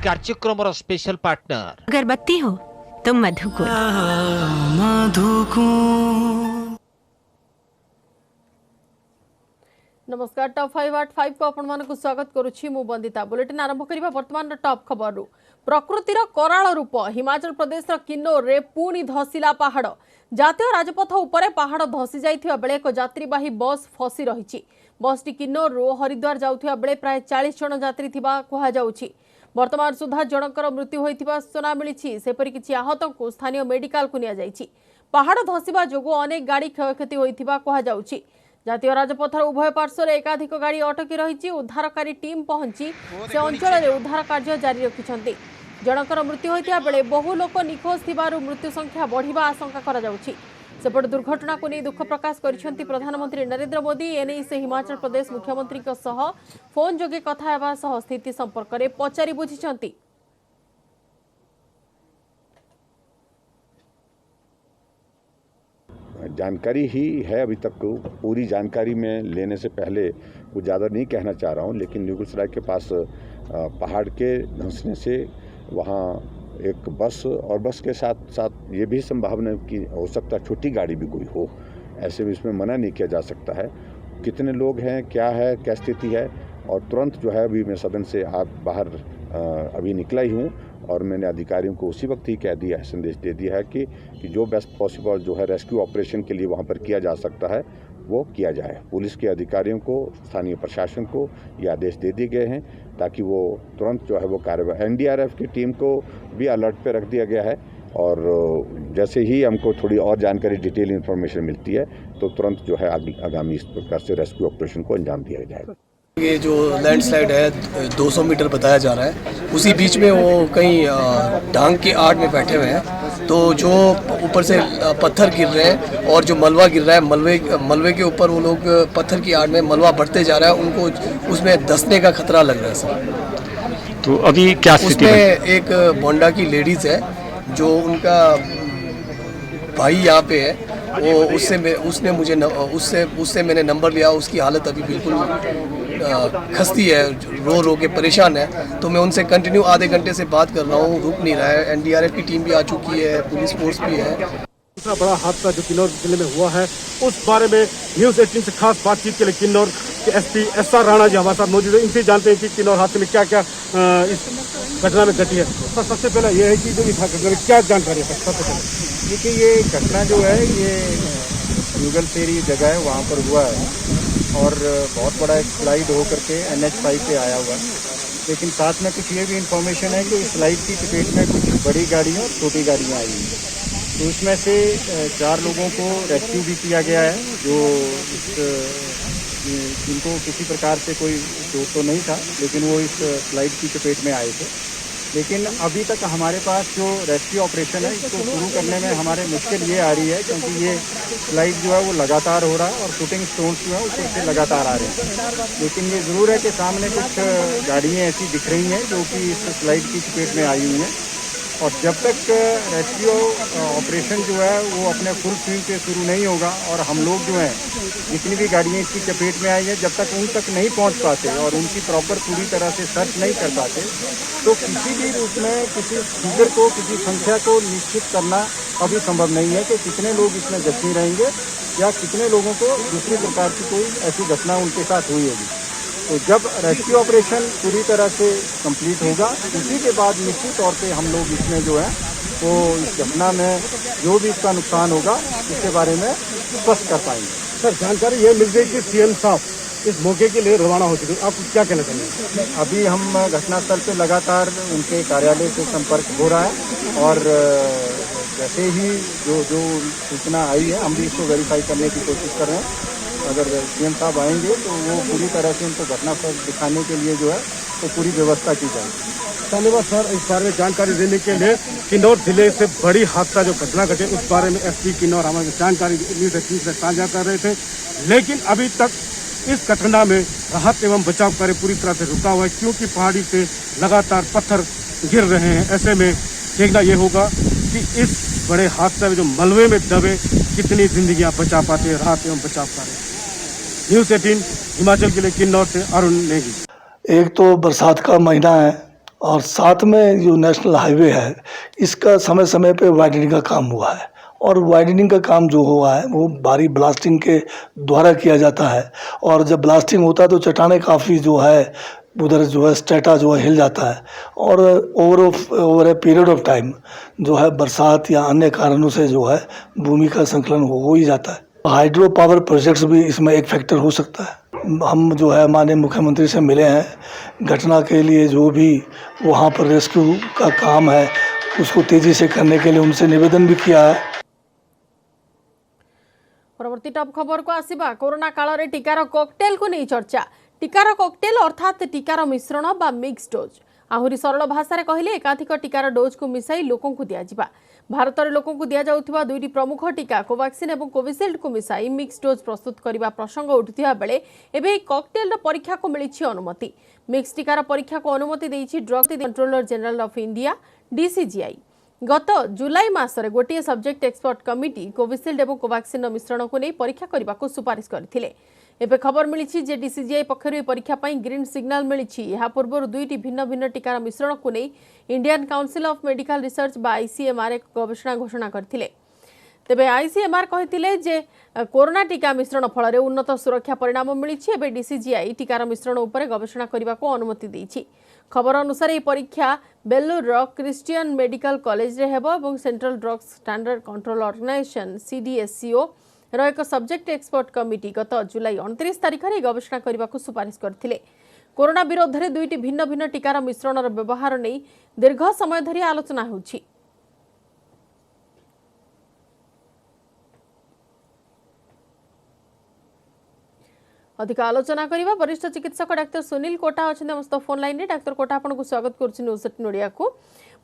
कार्यक्रम special partner. अगरबत्ती हो तो मधुकुल। नमस्कार टॉप 5 को आपण मानक स्वागत करुछि मु बंदिता। बुलेटिन आरंभ करिबा वर्तमान टॉप खबर रु। प्रकृतिर कराल रूप हिमाचल प्रदेश किन्नौर रे पुणी धसिला पहाड़। जातीय राजपथ उपरे पहाड़ धसी जाइथिबा बेले एक यात्रीवाही बस फसी रहिछि। बसटी किन्नौर रु हरिद्वार जाउथिबा बेले प्राय 40 जन यात्री थिबा कहा जाउछि। वर्तमान सुधा जनकर मृत्यु होइथिबा सूचना मिलिछि। सेपरि किछि आहतों को स्थानीय मेडिकल को निया जाइछि। पहाड़ धसिबा जोगु अनेक गाड़ी क्षयक्षति होइथिबा कहा जाउछि। जातीय राजपथर उभय पार्श्वर एकाधिक गाड़ी अटकी रही। उद्धारकारी टीम पहुंची से अंचल में उद्धार कार्य जारी रखिछन्ति। जनकर मृत्यु होइतिया बेले बहु लोक निखोज थिबारु मृत्यु संख्या बढ़िबा आशंका करा जाउछि। सेपट दुर्घटना को नहीं दुख प्रकाश करिसेंति प्रधानमंत्री नरेंद्र मोदी। एने से हिमाचल प्रदेश मुख्यमंत्री को सह फोन जोगे कथा हेबा सह स्थिति संपर्क में पचारि बुझिछन्ति। जानकारी ही है अभी तक। पूरी जानकारी में लेने से पहले कुछ ज़्यादा नहीं कहना चाह रहा हूँ, लेकिन न्यूगुसराय के पास पहाड़ के धंसने से वहाँ एक बस और बस के साथ साथ ये भी संभावना कि हो सकता है छोटी गाड़ी भी कोई हो। ऐसे में इसमें मना नहीं किया जा सकता है। कितने लोग हैं, क्या है, क्या स्थिति है, और तुरंत जो है अभी मैं सदन से बाहर अभी निकला ही हूँ और मैंने अधिकारियों को उसी वक्त ही कह दिया है, संदेश दे दिया है कि जो बेस्ट पॉसिबल जो है रेस्क्यू ऑपरेशन के लिए वहाँ पर किया जा सकता है वो किया जाए। पुलिस के अधिकारियों को, स्थानीय प्रशासन को ये आदेश दे दिए गए हैं ताकि वो तुरंत जो है वो कार्रवाई। एनडीआरएफ की टीम को भी अलर्ट पे रख दिया गया है और जैसे ही हमको थोड़ी और जानकारी, डिटेल इन्फॉर्मेशन मिलती है तो तुरंत जो है आगामी इस प्रकार से रेस्क्यू ऑपरेशन को अंजाम दिया जाएगा। ये जो लैंडस्लाइड है 200 मीटर बताया जा रहा है, उसी बीच में वो कहीं ढांग की आड़ में बैठे हुए हैं। तो जो ऊपर से पत्थर गिर रहे हैं और जो मलबा गिर रहा है, मलबे के ऊपर वो लोग पत्थर की आड़ में मलबा बढ़ते जा रहा है, उनको उसमें धंसने का खतरा लग रहा है सर। तो अभी क्या स्थिति है? उसमें एक बोंडा की लेडीज है जो उनका भाई यहाँ पे है, वो उससे मैंने नंबर लिया। उसकी हालत अभी बिल्कुल खस्ती है, रो रो के परेशान है। तो मैं उनसे कंटिन्यू आधे घंटे से बात कर रहा हूँ, रुक नहीं रहा है। एनडीआरएफ की टीम भी आ चुकी है, पुलिस फोर्स भी है। दूसरा बड़ा हादसा जो किन्नौर जिले में हुआ है उस बारे में न्यूज़ 18 से खास बातचीत के लिए किन्नौर के एसपी एसआर राणा जी हमारे साथ मौजूद है। इनसे जानते हैं कि किन्नौर हादसे में क्या क्या इस घटना में घटी है। तो सबसे पहले यह है कि जो इस घटना में क्या जानकारी है। सबसे पहले देखिए, ये घटना जो है ये युगलसेरी जगह है, वहाँ पर हुआ है और बहुत बड़ा एक स्लाइड होकर के NH5 पे आया हुआ है। लेकिन साथ में कुछ ये भी इंफॉर्मेशन है कि इस स्लाइड की चपेट में कुछ बड़ी गाड़ियाँ और छोटी गाड़ियाँ आई हैं। तो उसमें से 4 लोगों को रेस्क्यू भी किया गया है, जो जिनको किसी प्रकार से कोई चोट तो नहीं था, लेकिन वो इस स्लाइड की चपेट में आए थे। लेकिन अभी तक हमारे पास जो रेस्क्यू ऑपरेशन है इसको शुरू करने में हमारे मुश्किल ये आ रही है, क्योंकि ये स्लाइड जो है वो लगातार हो रहा है और शूटिंग स्टोन्स जो है ऊपर से लगातार आ रहे हैं। लेकिन ये ज़रूर है कि सामने कुछ गाड़ियाँ ऐसी दिख रही हैं जो कि इस स्लाइड की चपेट में आई हुई हैं और जब तक रेस्क्यू ऑपरेशन जो है वो अपने फुल स्विंग पे शुरू नहीं होगा और हम लोग जो हैं जितनी भी गाड़ियाँ इसकी चपेट में आई हैं जब तक उन तक नहीं पहुंच पाते और उनकी प्रॉपर पूरी तरह से सर्च नहीं कर पाते, तो किसी भी रूप में किसी फिगर को, किसी संख्या को निश्चित करना अभी संभव नहीं है कि कितने लोग इसमें जख्मी रहेंगे या कितने लोगों को दूसरी प्रकार की कोई ऐसी घटना उनके साथ हुई होगी। तो जब रेस्क्यू ऑपरेशन पूरी तरह से कंप्लीट होगा उसी के बाद निश्चित तौर पे हम लोग इसमें जो है वो इस घटना में जो भी इसका नुकसान होगा इसके बारे में स्पष्ट कर पाएंगे। सर, जानकारी ये मिल गई कि सीएम साहब इस मौके के लिए रवाना हो चुके हैं, आप क्या कहना चाहेंगे? अभी हम घटनास्थल पे लगातार उनके कार्यालय से संपर्क हो रहा है और जैसे ही जो सूचना आई है हम भी इसको वेरीफाई करने की कोशिश कर रहे हैं। अगर सीएम साहब आएंगे तो वो पूरी तरह से उनको घटनास्थल दिखाने के लिए जो है तो पूरी व्यवस्था की जाएगी। धन्यवाद सर, इस बारे में जानकारी देने के लिए। किन्नौर जिले से बड़ी हादसा जो घटना घटे उस बारे में एसपी किन्नौर हमारी जानकारी न्यूज़ 18 से साझा कर रहे थे। लेकिन अभी तक इस घटना में राहत एवं बचाव कार्य पूरी तरह से रुका हुआ है, क्योंकि पहाड़ी से लगातार पत्थर गिर रहे हैं। ऐसे में देखना ये होगा कि इस बड़े हादसे में जो मलबे में दबे कितनी जिंदगियां बचा पाते हैं। राहत एवं बचाव कार्य। न्यूज़ 18 हिमाचल के लिए किन्नौर से अरुण नेगी। एक तो बरसात का महीना है और साथ में जो नेशनल हाईवे है इसका समय समय पे वाइडनिंग का काम हुआ है, और वाइडनिंग का काम जो हुआ है वो भारी ब्लास्टिंग के द्वारा किया जाता है। और जब ब्लास्टिंग होता है तो चट्टानें काफ़ी जो है उधर जो है स्ट्रेटा जो है हिल जाता है, और over a period of time जो है बरसात या अन्य कारणों से जो है भूमि का संकलन हो ही जाता है। हाइड्रो पावर प्रोजेक्ट्स भी इसमें एक फैक्टर हो सकता है। हम जो है माननीय मुख्यमंत्री से मिले हैं, घटना के लिए जो भी वहाँ पर रेस्क्यू का काम है उसको तेज़ी से करने के लिए उनसे निवेदन भी किया है। परवर्ती टॉप खबर को आसिबा। कोरोना काल में टीकार कॉकटेल को नहीं चर्चा। टीकार कॉकटेल अर्थात टीकार मिश्रण बा मिक्स डोज। आहुरी सरल भाषा कहले एकाधिक टीकार डोज को मिसाई लोकों को दिया। भारत में लोकों को दि जाउथिबा दुईटी प्रमुख टीका कोवैक्सीन और कोविशील्ड को मिसाई मिक्स डोज प्रस्तुत करने प्रसंग उठुथिबा बेले एबे कॉकटेल परीक्षा को मिली अनुमति। मिक्स टीकार परीक्षा को अनुमति देइछि drug controller general of India DCGI. गत जुलाई मासरे गोटे सब्जेक्ट एक्सपर्ट कमिटी कोविशील्ड और कोवैक्सीन मिश्रण को नहीं परीक्षा करने को सुपारिश करथिले। एबे खबर मिली जे डीसीजीआई पक्षर परीक्षा पर ग्रीन सिग्नल मिली। यह पूर्व दुईटी भिन्न भिन्न टीकार मिश्रण को नहीं Indian council of medical research बा आईसीएमआर एक गवेषणा घोषणा करथिले। तेबे आईसीएमआर कहथिले जे कोरोना टीका मिश्रण फल उन्नत सुरक्षा परिणाम मिली। एबे डीसीजीआई टीकार मिश्रण उपर गवेषणा करने को अनुमति देइछि। खबर अनुसार यह परीक्षा बेल्लूर क्रिश्चियन मेडिकल कॉलेज रे हेबो और central drugs standard control organisation CDSCO रो एक सब्जेक्ट एक्सपर्ट कमिटी गत जुलाई 29 तारिख में गवेषणा करने को सुपारिश करथिले। कोरोना विरोध में दुईटी भिन्न भिन्न टीकार मिश्रण व्यवहार नहीं दीर्घ समय धरी आलोचना होछि। अधिक आलोचना करबा वरिष्ठ चिकित्सक डाक्टर सुनील कोटा अच्छा समस्त फोन लाइन रे। डाक्तर कोटा आपन को स्वागत करछि न्यूज 18 ओडिया को।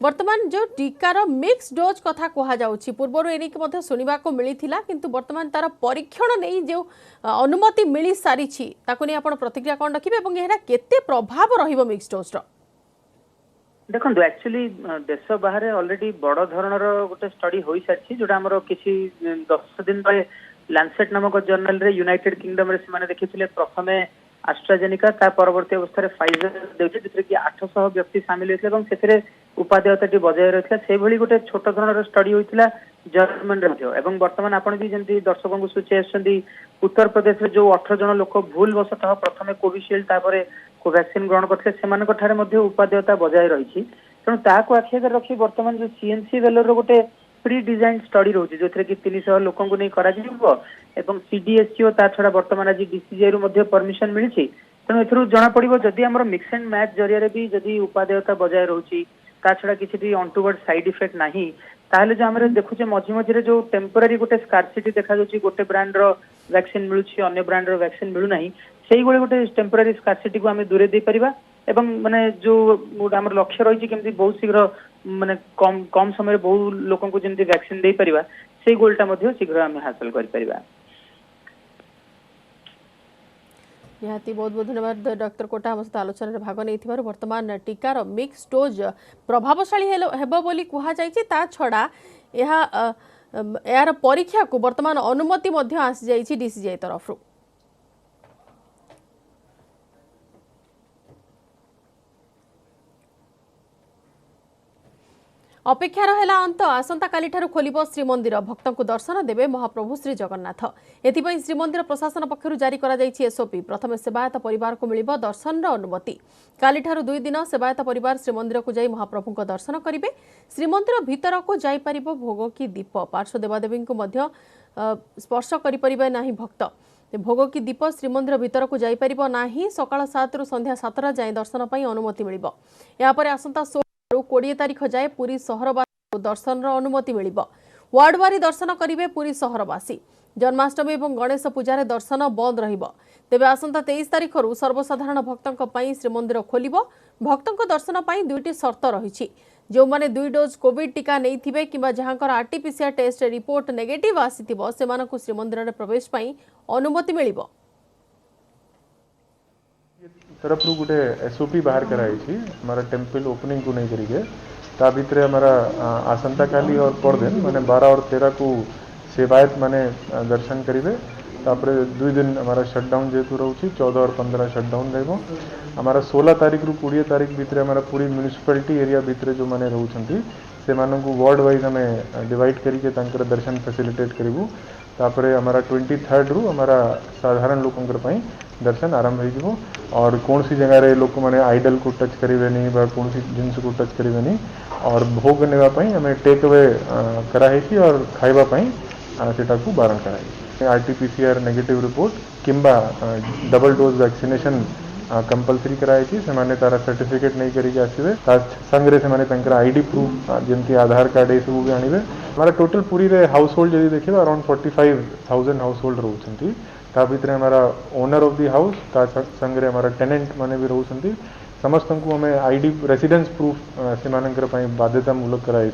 वर्तमान जो टीकार मिक्स डोज कथा कहा जाउछि पूर्व एनिक मध्ये सुनिबा को मिली थिला, किंतु वर्तमान तार परीक्षण नहीं जो अनुमति मिली सारी छी ताको नै आपन प्रतिक्रिया कोन रखिबे एवं एहरा केते प्रभाव रहिबो मिक्स डोज रो? देखो एक्चुअली देश बाहर ऑलरेडी बड़ धरणर गोटे स्टडी हो सारी जोटा आमर किसी 10 दिन तले लैंसेट नामक जर्नल रे यूनाइटेड किंगडम रे से देखिथिले प्रथमे एस्ट्राजेनिका ता परवर्ती अवस्था फाइजर देउछि जितरे कि 800 व्यक्ति शामिल होइथिले एवं सेथिरे उपादेयताटी बजाय रहिथिला। से भली गोटे छोट धरणर स्टडी होइथिला जर्मन रे मध्ये एवं वर्तमान आपण भी जेंति दर्शकों को सूची आछंदी उत्तर प्रदेश रे जो 18 जन लोक भूल वशतः प्रथमे कोविशील्ड तापरे कोवैक्सीन ग्रहण करथिले सेमानक ठारे मध्ये उपादेयता बजाय रहिछि। तेणु ताको आखि आगे रखी वर्तमान जो सीएनसी वेलर रो गोटे प्री डिजाइन स्टडी रोचे जो कि 300 लोकों को नहीं करा जिवो एवं सीडीएससीओ ता छडा वर्तमान आज डीसीजीआई रो मध्ये परमिशन मिलिछि। तेणु एथरु जणा पड़िबो जदि हमर मिक्स एंड मैच जरिया रे भी जदि उपादेयता बजाय रहउछि ता छडा किछि भी अनटुवर्ड साइड इफेक्ट नाही ताहले जो हमरे देखुचे मझी मझी रे जो टेम्पररी गोटे स्कार्सिटी देखा जाउछि गोटे ब्रांड रो वैक्सीन मिलुछि अन्य ब्रांड रो वैक्सीन मिलु नाही सेही गोटे टेम्पररी स्कार्सिटी को हमें दूरे दे परिबा एवं माने जो हमर लक्ष्य रही केमती बहुत शीघ्र माने कम कम समय बहुत लोकों को जेमती वैक्सीन दे परिबा से गोलटा मध्ये शीघ्र हमें हासिल कर परिबा। निहाती बहुत बहुत धन्यवाद डॉक्टर कोटा हम सहित आलोचना भाग नहीं। वर्तमान टीकार मिक्स डोज प्रभावशाली हेबो बोली कहा जायछि ता छडा यार परीक्षा को वर्तमान अनुमति मध्ये आसी जायछि डीसीजीआई तरफ। अपेक्षार है अंत आसंता काली ठारू खोलिबो श्रीमंदिर भक्तों को दर्शन देवे महाप्रभु श्री जगन्नाथ। एथिपई श्रीमंदिर प्रशासन पक्षरु जारी करा जायछि एसओपी। प्रथमे सेवायत परिवार को मिलिबो दर्शन अनुमति। काली ठारू 2 दिन सेवायत परिवार श्रीमंदिर को जाई महाप्रभु को दर्शन करिवे। श्रीमंदिर भीतर को जाई परिबो भोग की दीप पार्श्व देवादेवी को मध्य स्पर्श करि परिबे नाही भक्त। भोग की दीप श्रीमंदिर भीतर को जाई परिबो नाही। सकाळ 7 रु संध्या 7 जाए दर्शन पई अनुमति मिलिबो। या परे आसंता 20 तारीख जाए पुरी सहरवासी दर्शन अनुमति मिल। वार्ड वारी दर्शन करेंगे पुरी सहरवासी। जन्माष्टमी और गणेश पूजार दर्शन बंद रहिबो। तेबे आसंता 23 तारीख सर्वसाधारण भक्तों पर श्रीमंदिर खोल। भक्तों दर्शन पर 2टी शर्त रही। जो माने 2 डोज कोविड टीका नहीं थिबे किंबा जहांकर आरटीपीसीआर टेस्ट रिपोर्ट नेगेटिव आसीथिबो सेमानकु श्रीमंदिर रे प्रवेश पई अनुमति मिलिबो। तरफ गोटे एसओपी बाहर कराई हमारा टेम्पल ओपनिंग को नहीं करिके ता भितर हमारा आसंता काली और परदिन माने 12 और 13 को सेवायत माने दर्शन करेंगे तापर 2 दिन हमारा शटडाउन जेहेतु रोचे 14 और 15 शटडाउन रहो हमारा 16 तारीख रु 20 तारीख भितर हमारा पूरी म्यूनिसिपालिटी एरिया भितर जो मैंने रोचंती से मानू वार्ड वाइज आम डिवाइड करके दर्शन फैसिलिटेट करूँ तापर हमारा 23 रु हमारा साधारण लोकंर दर्शन आरंभ हो और कौन सी जगह लोक मैंने आइडल को टच करें कौन सी जिनस को टच करें और भोग नेवाई आम टेक अवे कराई और खावाई सेटा को बारण कराई आरटीपीसीआर नेगेटिव रिपोर्ट किंबा डबल डोज वैक्सीनेशन कंपलसरी कराई से माने तारा सर्टिफिकेट नहीं करिके आसवे संगे से आईडी प्रूफ जमती आधार कार्ड ये सब भी आनवे हमारा टोटल पूरी हाउस होल्ड जब देखिए अराउंड 45,000 हाउस होल्ड रोचंती ता भीतर हमारा ओनर ऑफ द हाउस ता संगे हमारा टेनेंट माने भी रोचंती समस्त को हमें आईडी रेसिडेंस प्रूफ से बाध्यतामूलक कराई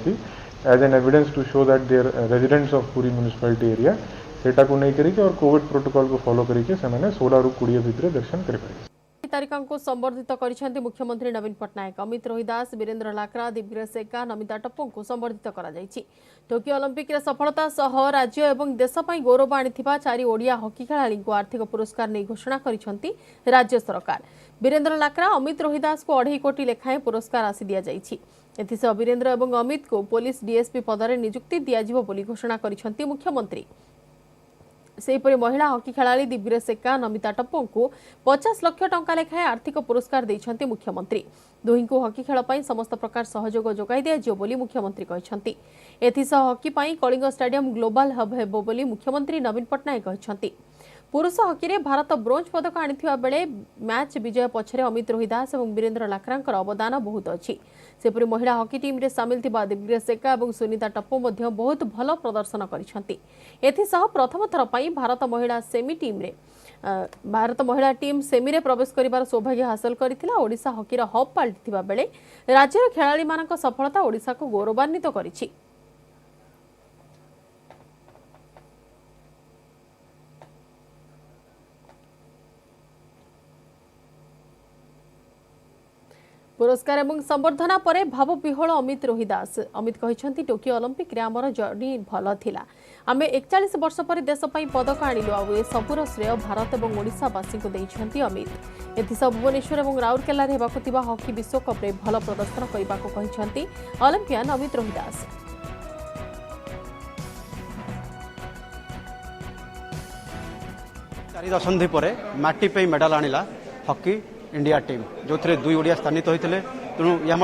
as an evidence to show that their residents of Puri municipality area सेटा को नहीं करिके और कोविड प्रोटोकॉल को फॉलो करिके से 16 रु 20 भितर दर्शन करि पारे तारिका को संबर्धित कर मुख्यमंत्री नवीन पट्टनायक अमित रोहिदास वीरेन्द्र लाक्रा दिग्विजय सेका नमिता टप्पू को संबर्धित कर टोकियो ओलंपिक सफलता सह राज्य एवं देश पर गौरव आनी 4 ओडिया हॉकी खेलाड़ी को आर्थिक पुरस्कार नहीं घोषणा कर राज्य सरकार वीरेन्द्र लाक्रा अमित रोहिदास को 2.5 कोटी लेखाएं पुरस्कार आसी दि जाइए वीरेन्द्र एवं अमित को पुलिस डीएसपी पदर नियुक्ति दिज्व घोषणा कर मुख्यमंत्री सेहीपरि महिला हॉकी खेलाड़ी दिग्विजय सेका नमिता टप्पू को 50 लाख टंका लेखाएं आर्थिक पुरस्कार देइछन्ति मुख्यमंत्री दुही को हॉकी खेल पर समस्त प्रकार सहयोग जोगाई दिज्व बोली मुख्यमंत्री कहछन्ति एथिसह हॉकी पर कलिंग स्टेडियम ग्लोबल हब हेबो बोली मुख्यमंत्री नवीन पट्टनायक कहछन्ति पुरुष हॉकी रे भारत ब्रोंज पदक आनिथिबा बेले मैच विजय पछरे अमित रोहिदास और वीरेन्द्र लाक्रांकर अवदान बहुत अच्छी सेपरि महिला हॉकी टीम रे सामिल थिबा दिग्विजय सेका और सुनीता टप्पू मध्य बहुत भल प्रदर्शन करिसेंति एथिसह प्रथम थर पई भारत महिला टीम सेमी रे प्रवेश करिवार सौभाग्य हासिल करथिला ओडिशा हॉकी रा हब पाल्टिथिबा बेले राज्यर खेलाड़ी मानक सफलता ओडिशा को गौरवान्वित करिछि पुरस्कार और संबर्धना पर भावविह्वल अमित रोहिदास अमित कहते टोकियो ओलंपिक रे आमर जर्नी भल थिला आमे 41 वर्ष पर देश पई पदक आनिलु आ ए सबुर श्रेय भारत और ओडिशावासी को देइछन्ति अमित एथिसह भुवनेश्वर और राउरकेला रे हेबाकु थिबा हॉकी विश्वकप रे भल प्रदर्शन करबा को कहछन्ति ओलंपियन अमित रोहिदास 4 दशंधि पर माटी पे मेडल आनिला हॉकी इंडिया टीम जो थे 2 ओडिया स्थानित होते तेणु यह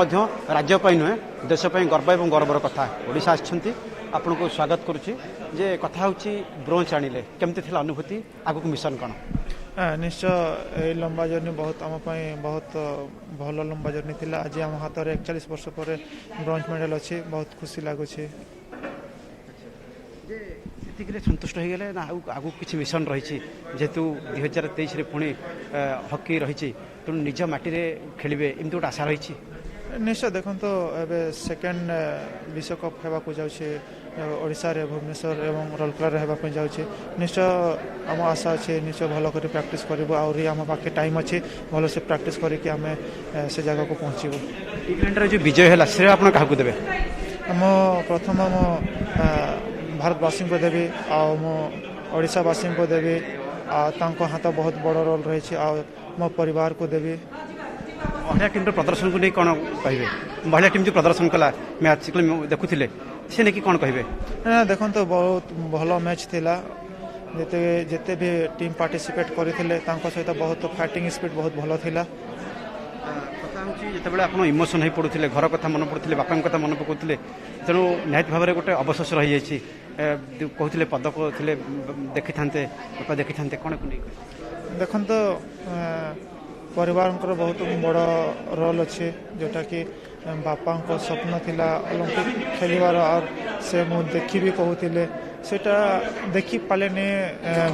राज्य नुहे देश गर्व और गौरवर कथा ओडिशा आछंती आपन को स्वागत करुच्ची जे कथा होची ब्रोंज आनिले केमती थिला अनुभूति आगु मिशन कौन निश्चय लंबा जर्नी बहुत आम बहुत भल लंबा जर्नी थिला आज आम हाथ में 41 वर्ष पर ब्रोंज मेडल अच्छी बहुत खुशी लगुच संतुष्ट हो गले ना आगु किसी मिशन रही जेहेतु 2023 पुणी हॉकी रही तेणु निज माटी खेलिए एमती गोटे आशा रही निश्चय देखो तो एबे सेकेंड विश्वकप होगा जाऊे ओडिशा रे भुवनेश्वर एवं राउरकेला होगा जाऊे निश्चय आम आशा अच्छे निश्चय भल कर प्रैक्टिस करूँ आम पाखे टाइम अच्छे भल से प्रैक्टिस करके आम से जगह को पहुँचू इवेंट जो विजय है से आप क्या देवे आम प्रथम आम भारतवासी को देवी आशावासी को देवी हाथ बहुत बड़ रोल रही मो परिवार को देवी महिला टीम प्रदर्शन को नहीं कौन कहे महिला टीम जो प्रदर्शन कला मैच देखुले से नहीं कौन कहे देखो तो बहुत भल मैच थिला जिते भी टीम पार्टिसिपेट करते सहित बहुत फाइटिंग स्पीड बहुत भल थिला जिते आप इमोशन हो पड़ुले घर कथा मन पड़ुले बापा कथा मन पकाउले तेणु निहत भाव में गोटे अवशेष रही जाइए कहते पदक थे देखी था बापा देखी था कौन को नहीं देखो तो परिवार बहुत बड़ रोल अच्छे जोटा कि बापा स्वप्न थिला ओलंपिक खेलिवार और से मु देखी भी कहते सेटा देखी पाले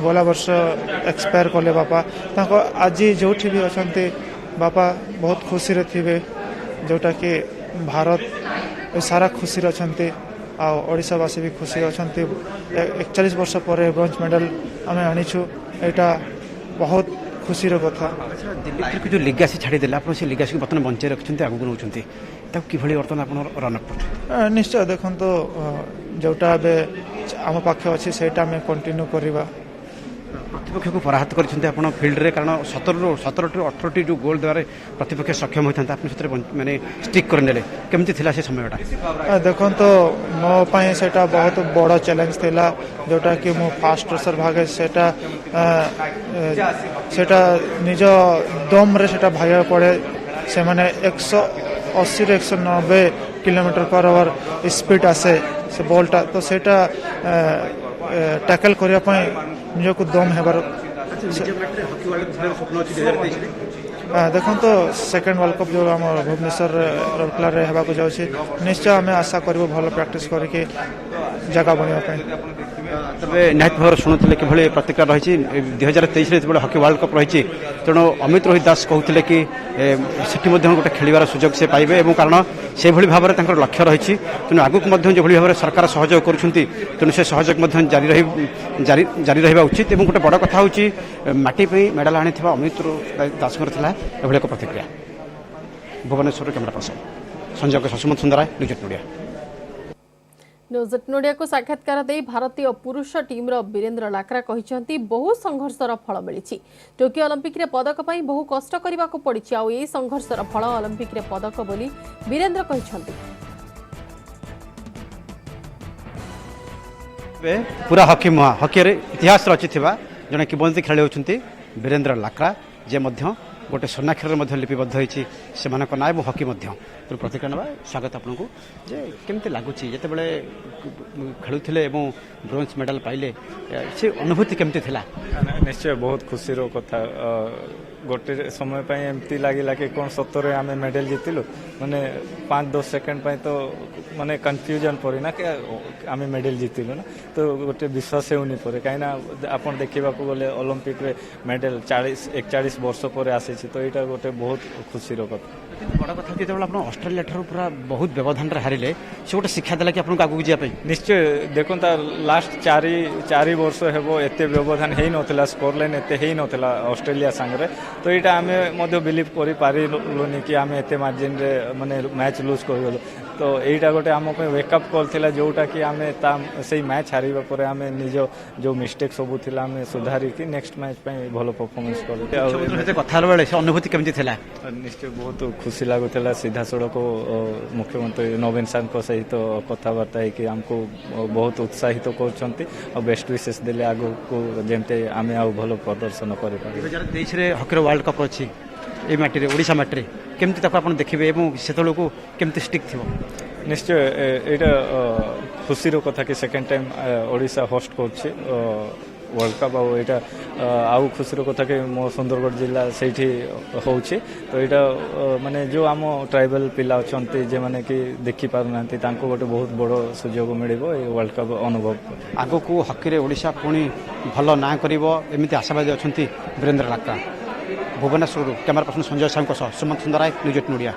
गला वर्ष एक्सपायर कले बापा आज जो भी अच्छा बापा बहुत खुशी थे जोटा कि भारत सारा खुशी अच्छा ओडिशावासी भी खुशी अच्छा 41 वर्ष पर ब्रोंज मेडल आम आनीचु यहाँ बहुत खुशी कथा दिल्ली जो लिगासी छाड़देले आप लिगासी को बर्तमान बंचाई रखते आगू नौ कि बर्तमान आप रनअप निश्चय देखो तो जोटा आम पाखे अच्छे से कंटिन्यू करवा प्रतिपक्ष को पराहत कर फिल्ड रे कारण 17 ରୁ 18 जो गोल द्वारा प्रतिपक्ष सक्षम होता आपने मैंने स्टिक करने केमती थिला से समयटा देखो तो मो पाए सेटा बहुत बड़ चैलेंज थिला जोटा कि मो फास्ट रेसर भागे सेटा निज दम रे सेटा भागा पड़े से माने 180 रे 190 किलोमीटर पर आवर स्पीड आसे से बॉलटा तो सेटा टैकल करिया पई निज को दम हेबार देखो तो सेकेंड वर्ल्ड कप जो आम भुवनेश्वर रौरकेला हेबा को जाउछि निश्चय आम आशा करबो भल प्रैक्टिस करके जगह बनवा तबे निहत भाव शुणुले कि प्रतिक्रिया रही 2023 जो हॉकी वर्ल्ड कप रही तेणु अमित रोहित दास कहते कि गोटे खेलार सुजोग से पाइबे और कारण से भाव में लक्ष्य रही तेणु आगक जो भाव में सरकार सहयोग करुँच से सहयोग जारी रहा उचित और गोटे बड़ कथा हूँ माटी मेडल आनी अमित दास एक प्रतिक्रिया Bhubaneswar camera person Sanjay Sumant Sundaray news at media news at media को साक्षात्कार दे भारतीय पुरुष टीम वीरेंद्र लाक्रा कहते बहु संघर्षर फल मिली टोकियो ओलंपिक रे पदक पाई बहु कष्ट करने को पड़ी आ संघर्षर फल ओलंपिक रे पदक बोली वीरेंद्र कहते पूरा हॉकी हॉकी इतिहास रचि जड़े किंवदंती खेलाड़ी होती वीरेंद्र लाक्रा जे गोटे स्वर्णाक्षर लिपिबद्ध होती से ना और हॉकी प्रतिक्रिया ना स्वागत आपको जे केमती लगुच जिते खेलुले ब्रोंज मेडल पाइले से अनुभूति केमती थिला निश्चय बहुत खुशी कथा गोटे समय एमती लगे कि कौन सतरे आम मेडल जीतिलु माने 5-10 सेकेंड तो माने कन्फ्यूजन पड़ी ना कि आम मेडल जीतिलु ना तो गोटे विश्वास होनी पड़े कहीं आप देखा गले ओलंपिक रे मेडल 41 वर्ष पर आसी तो यहाँ गोटे बहुत खुशी कथा बड़ कथा जो आप ऑस्ट्रेलिया ठार पूरा बहुत व्यवधान हारिले से गोटे शिक्षा देला कि आपको आगू जाए निश्चय देखो लास्ट 4 वर्ष हेबो एते व्यवधान हेई नथिला स्कोर लाइन एते हेई नथिला ऑस्ट्रेलिया संगे तो यहाँ आम बिलीव कर पारिलुनी कि आम एते मार्जिन रे माने मैच लूज कर गलो तो यहाँ गोटे आम वेकअप कॉल थिला जोटा कि आम से मैच हारिबा परे आम निज जो मिस्टेक सब थिला आम सुधारी कि नेक्स्ट मैच भल परफॉर्मेंस कर कथा बेले से अनुभूति केमती थिला निश्चय बहुत खुशी लगुला सीधा सड़क मुख्यमंत्री नवीन सार सहित कथबार्ता कि आमको बहुत उत्साहित कर बेस्ट विशेष देले आगु को जमते आम आ भल प्रदर्शन कर 2023 हॉकी वर्ल्ड कप अच्छी ये माटी ओडिशा माटी केमती आप देखिए से केमती स्टिक थी निश्चय यहाँ खुशी कथा कि सेकेंड टाइम ओडिशा होस्ट कर वर्ल्ड कप आउ खुशी कथा कि मो सुंदरगढ़ जिला से होची तो यहाँ माने जो आम ट्राइबल पिला अच्छा जे माने कि देखी पारना गोटे बहुत बड़ सुजोग मिल वर्ल्ड कप अनुभव आग को हॉकी ओडिशा पुणी भल ना करमती आशावादी अच्छा Virendra Lakra Bhubaneswar camera person Sanjay Sahu Sumant Sundaray news at media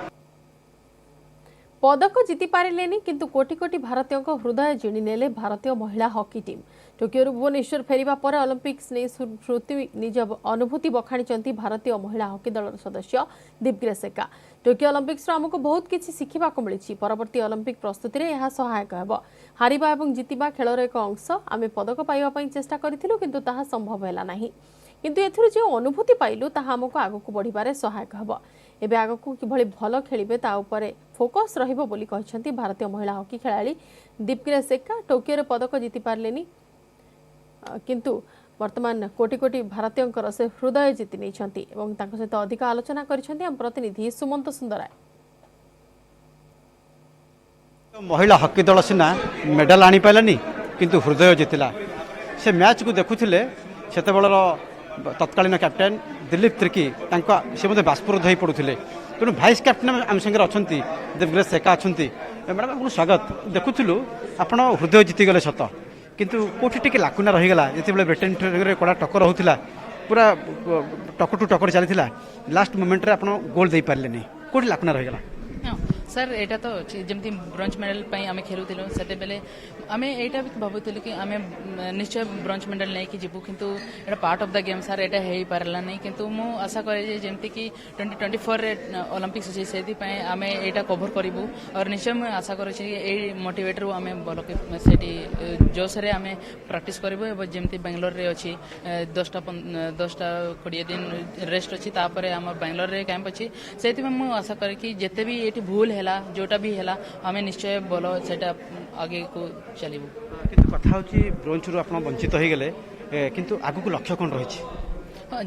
पदक जीति पारिलेनी किंतु कोटी कोटी भारतीयों हृदय जिणी नेले भारतीय महिला हॉकी टीम टोकियो भुवनेश्वर फेरिबा पर ओलंपिक्स ने श्रुति निज अनुभूति बखाणी भारतीय महिला हॉकी दल सदस्य दीपग्रेस एका टोकियो ओलंपिक्स आमको बहुत किसी शिखा मिली परवर्ती ओलंपिक प्रस्तुति में यह सहायक होब हारिबा और जितिबा खेलर एक अंश आम पदक पाइबा चेष्टा करूँ किंतु ताहा संभव है नहीं किंतु एथुरु जो अनुभूति पाइलु ताहा आमको आगक बढ़िबारे सहायक होब एबे आगक किभली भल खेलिबे ता उपरे फोकस रहिबो बोली कहिसेंती भारतीय महिला हॉकी खेलाड़ी दीपग्रेस एका टोकियो रे पदक जीति पारलेनी किंतु वर्तमान कोटी कोटी भारतीय से हृदय जीति नहीं एवं तांको सहित अधिक आलोचना करिसेंती हम प्रतिनिधि सुमंत सुंदराय महिला हॉकी दल सीना मेडल आनी पाइलानी किंतु हृदय जीतिला से मैच को देखुथिले सेतेबेलर तत्कालीन कैप्टेन दिलीप त्रिकी से बाष्परुद्ध हो पड़ुले तेणु भाइस कैप्टेन आम संगे अच्छा देवग्रेस एका अच्छा मैडम आपको स्वागत देखुलु आप हृदय जीतिगले सत किंतु कोठी टिके लाकुना रहीगला जिते ब्रिटेन कड़ा टक्कर होता पूरा टक्कर टू टक्कर चली लास्ट मोमेंट रे आप गोल दे पारे नहीं कोठी लाकुना रहीगला सर एटा तो जमती ब्रोंज मेडल पई आमे खेलुथिलु सेते बेले आमे एटा भी भाबुथिलु कि आमे निश्चय ब्रोंज मेडल नै कि जिबु किंतु एटा part of the game sir एटा हेई पारला नै किंतु मु आशा करे जे जेमती कि 2024 रे ओलंपिक्स अछि सेति पई आमे एटा कवर करिवु और निश्चय मु आशा करे छी ए मोटिवेटर आमे बोलो कि सेति जोश रे आमे प्रैक्टिस करिवु एबो जेमती बेंगलोर रे अछि 10टा 20 दिन रेस्ट अछि तापरे हम बेंगलोर रे कैंप अछि सेति में मु आशा करे कि जेते भी एटी भूल हैला जोटा भी हैला हमें निश्चय बोलो सेटा आगे को चलिबु किंतु कथा होची ब्रोंज रु आपण वंचित होई गेले किंतु आगु को लक्ष्य कोन रहिछि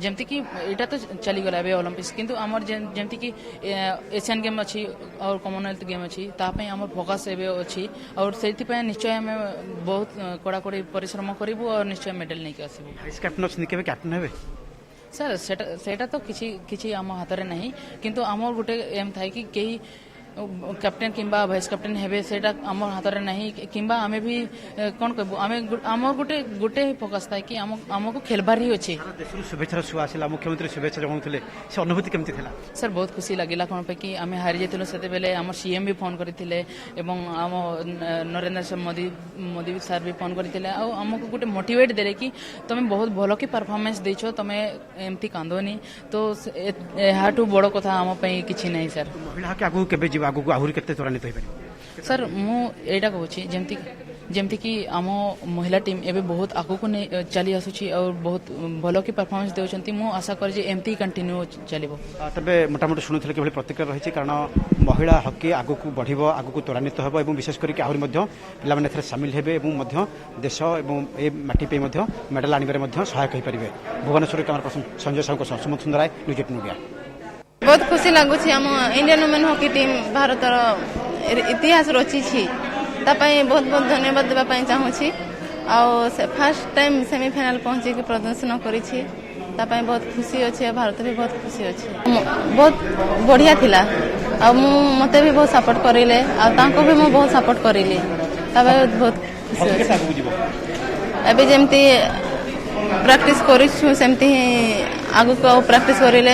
जेमती कि एटा तो चली गला बे ओलंपिक्स किंतु हमर जेमती कि एशियन गेम अछि और कॉमनवेल्थ गेम अछि ता पे हमर फोकस एबे अछि और सेति पे निश्चय हम बहुत कड़ा कड़ी परिश्रम करिवु और निश्चय मेडल नै के आसीबु वाइस कैप्टन अछि निके कैप्टन हेबे सर सेटा तो किछि आम हाथ में नहीं किंतु आमर गोटे एम था कि कई कैप्टेन किंबा वाइस कैप्टेन हेबे सेटा आमर हाथ में नहीं किंबा आमे भी कोन कहबो आमे आमर गोटे फोकस था कि आमको खेलबार ही अछि देशरु शुभेच्छा सुआ आसिला मुख्यमंत्री शुभेच्छा जणाउथिले से अनुभूति केमति थिला सर बहुत खुशी लागिला कोन पे कि आमे हारि जेतिलो सेते बेले आमर सीएम भी फोन करथिले एवं आम नरेंद्र मोदी सर भी फोन करथिले आ आमको गोटे मोटिवेट देले कि तमे बहुत भलो की परफॉर्मेंस देछो तमे एमती कांदोनी तो हाटू बड़ो कथा आम पे किछि नहीं सर महिला के आगु केबे जीवा आगु आहुरी केते त्वरान्वित होई पारि सर मु एटा कहूची जेमती कि आम महिला टीम एबे बहुत आगु को चली आसुची और बहुत भलो की परफॉर्मेंस देउचंती मु आशा कर जे एमती कंटिन्यू चलिबो तबे मोटामोटी शुणुथिले कि प्रतिक्रिया रही कारण महिला हॉकी आगु को बढ़िबो आगु को त्वरान्वित हेबो एवं विशेष करी आहुरी मध्य पिला माने एथरे शामिल हेबे एवं मध्य देश एवं ए माटी पे मध्य मेडल आनिबारे मध्य सहायक होई परिबे भुवनेश्वर कैमरा पर्सन संजय साहू को सुमन सुंदराय न्यूज 8 मीडिया बहुत खुशी लगुଛି ଆମ इंडियन वुमेन हॉकी टीम भारतर इतिहास रचिछि तापाई बहुत बहुत धन्यवाद देबा पाई चाहूछि आ फर्स्ट टाइम सेमीफाइनल पहुंची के प्रदर्शन करिछि तापाई बहुत खुशी अछि भारत भी बहुत खुशी अछि बहुत बढ़िया थिला आ मते भी बहुत सपोर्ट करिले आ तांको भी मो बहुत सपोर्ट करिले तापाई बहुत खुशी अछि अबे जेमती प्रैक्टिस करिछु सेमती आगु को प्रैक्टिस करिले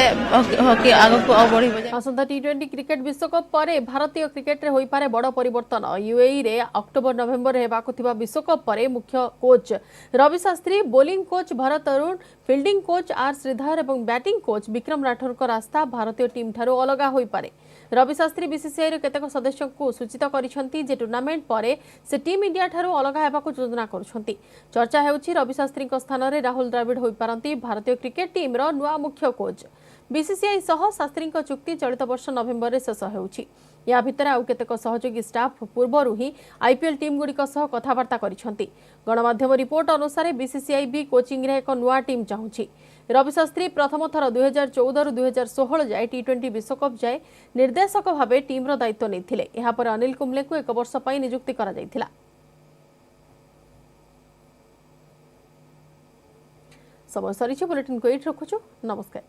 हॉकी आगु को बढ़ी आसंता टी20 क्रिकेट विश्वकप परे भारतीय क्रिकेट रे होई पारे बड़ परिवर्तन यूएई रे अक्टोबर नवेम्बर हेबाकु थिबा विश्वकप परे मुख्य coach Ravi Shastri bowling coach Bharat Arun fielding coach R Sridhar एवं बैटिंग कोच विक्रम राठौर को रास्ता भारतीय टीम ठारो अलगा होई पारे रवि शास्त्री बीसीसीआई रे केतेक सदस्य को सूचित करिसंती जे टूर्नामेंट परे से टीम इंडिया ठारो अलगा हेबाकु योजना करुछंती चर्चा हेउछि रवि शास्त्री को स्थान रे राहुल द्रविड़ होई पारंती भारतीय क्रिकेट टीम रो नुआ मुख्य कोच बीसीसीआई सह शास्त्री चुक्ति चलित वर्ष नवेम्बर रे शेष हेउछि या भितर आउ केतेक सहयोगी स्टाफ पूर्वरु ही आईपीएल टीम गुड़िक सह कथबार्ता करिसंती गणमाध्यम रिपोर्ट अनुसार बीसीसीआई भी कोचिंग रे एक नुआ टीम चाहुछि रवि शास्त्री प्रथम थर 2014 रु 2016 जाए टी20 विश्वकप जाए निर्देशक भावे टीम रो दायित्व नेथिले एहा पर अनिल कुंबले को एक वर्ष पई नियुक्ति करा जायथिला समय सरीछि बुलेटिन को एट रखुछु नमस्कार।